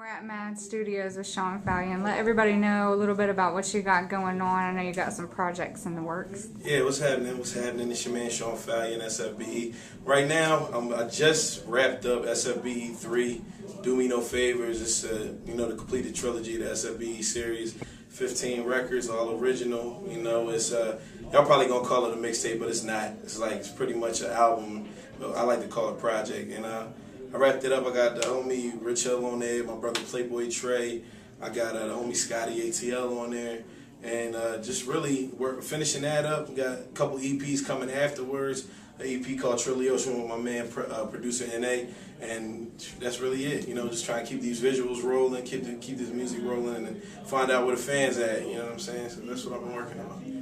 We're at Mad Studios with Sean Falyon. Let everybody know a little bit about what you got going on. I know you got some projects in the works. Yeah, what's happening? What's happening? It's your man Sean Falyon SFBE. Right now, I just wrapped up SFBE 3. Do Me No Favors. It's the completed trilogy of the SFBE series. 15 records, all original. It's y'all probably gonna call it a mixtape, but it's not. It's pretty much an album. I like to call it a project. And I wrapped it up. I got the homie Rich Hill on there, my brother Playboy Trey. I got the homie Scotty ATL on there. And just really finishing that up. We got a couple EPs coming afterwards. An EP called Trillion with my man, producer NA. And that's really it. Just trying to keep these visuals rolling, keep this music rolling, and find out where the fans at. You know what I'm saying? So that's what I've been working on.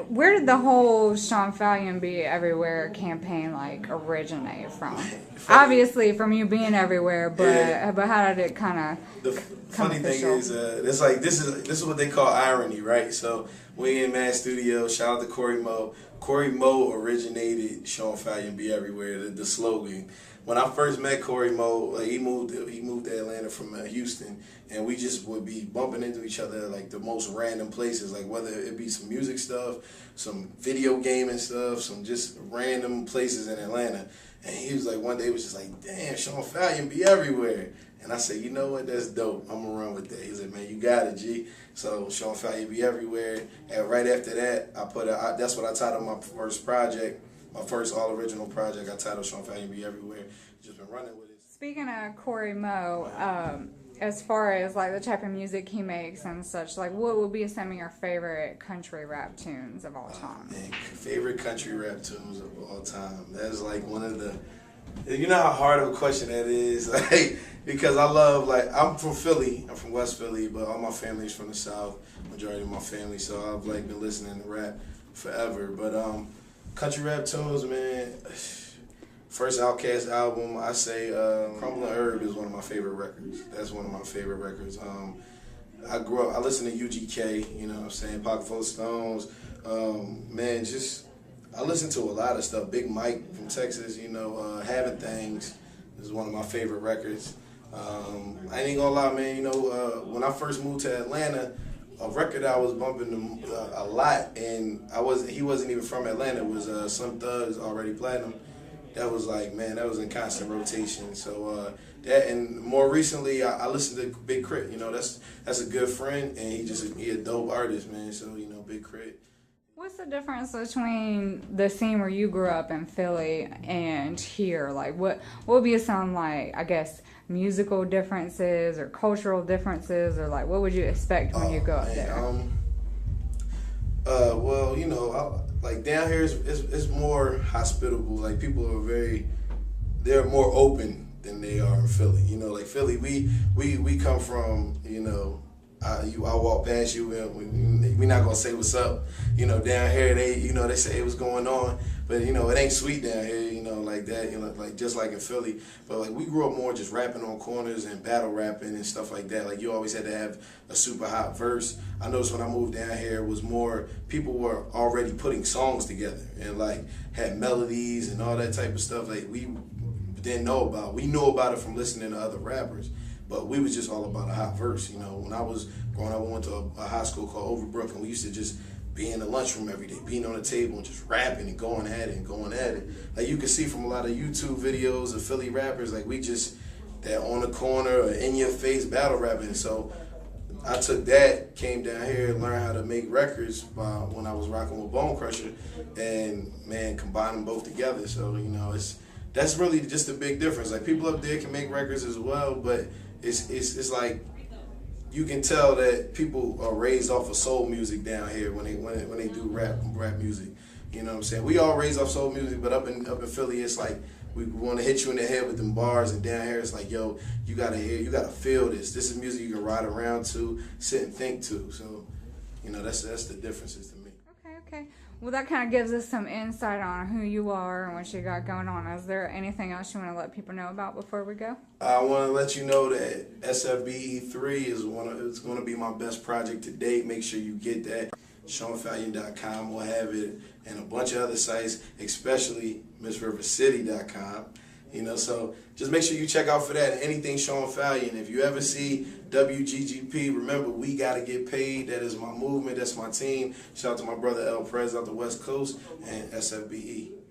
Where did the whole Sean Falyon Be Everywhere campaign originate from? Obviously from you being everywhere, but yeah. But how did it kind of? The funny thing is, it's this is what they call irony, right? So we in Mad Studio. Shout out to Corey Mo. Corey Mo originated Sean Falyon Be Everywhere, the slogan. When I first met Corey Mo, he moved to Atlanta from Houston, and we just would be bumping into each other at the most random places, whether it be some music stuff, some video gaming stuff, some just random places in Atlanta. And he was one day he was just damn, Sean Falyon Be Everywhere. And I said, you know what, that's dope. I'm gonna run with that. He said, man, you got it, G. So Sean Falyon Be Everywhere. And right after that, that's what I titled my first project. My first all-original project, I titled Sean Falyon Be Everywhere. Just been running with it. Speaking of Corey Mo, as far as the type of music he makes and such, what would be some of your favorite country rap tunes of all time? Man, favorite country rap tunes of all time. That's one of the. You know how hard of a question that is, because I love I'm from Philly. I'm from West Philly, but all my family's from the South. Majority of my family, so I've been listening to rap forever. But country rap tunes, man. First Outkast album, I say Crumbling Herb is one of my favorite records. That's one of my favorite records. I grew up, I listened to UGK, you know what I'm saying, Pocket Full of Stones. Man, I listen to a lot of stuff. Big Mike from Texas, Having Things is one of my favorite records. I ain't gonna lie, man, when I first moved to Atlanta, a record I was bumping a lot, and he wasn't even from Atlanta, it was Some Thugs, Already Platinum. That was man, that was in constant rotation. So that, and more recently, I listened to Big Crit. That's a good friend, and he a dope artist, man. So Big Crit. What's the difference between the scene where you grew up in Philly and here? What would be some I guess musical differences or cultural differences, or what would you expect when you go up there? Well, down here it's more hospitable. People are they're more open than they are in Philly. Philly, we come from, I walk past you and we not gonna say what's up. Down here they say what's going on, but it ain't sweet down here. Like that. Just like in Philly. But we grew up more just rapping on corners and battle rapping and stuff like that. You always had to have a super hot verse. I noticed when I moved down here, it was more people were already putting songs together and had melodies and all that type of stuff. We didn't know about. We knew about it from listening to other rappers. But we was just all about a hot verse. When I was growing up, I went to a high school called Overbrook, and we used to just be in the lunchroom every day, being on the table and just rapping and going at it. You can see from a lot of YouTube videos of Philly rappers, we just that on the corner or in your face battle rapping. So I took that, came down here and learned how to make records when I was rocking with Bone Crusher, and man, combine them both together. So that's really just a big difference. People up there can make records as well, but it's you can tell that people are raised off of soul music down here when they do rap music. You know what I'm saying? We all raised off soul music, but up in Philly, it's we want to hit you in the head with them bars, and down here it's yo, you gotta hear, you gotta feel this. This is music you can ride around to, sit and think to. So, that's the differences to me. Okay. Well, that kind of gives us some insight on who you are and what you got going on. Is there anything else you want to let people know about before we go? I want to let you know that SFBE 3 it's going to be my best project to date. Make sure you get that. SeanFalyon.com will have it, and a bunch of other sites, especially MissRivercity.com. You know, so just make sure you check out for that and anything Sean Falyon. If you ever see WGGP, remember, we got to get paid. That is my movement. That's my team. Shout out to my brother El Prez out the West Coast and SFBE.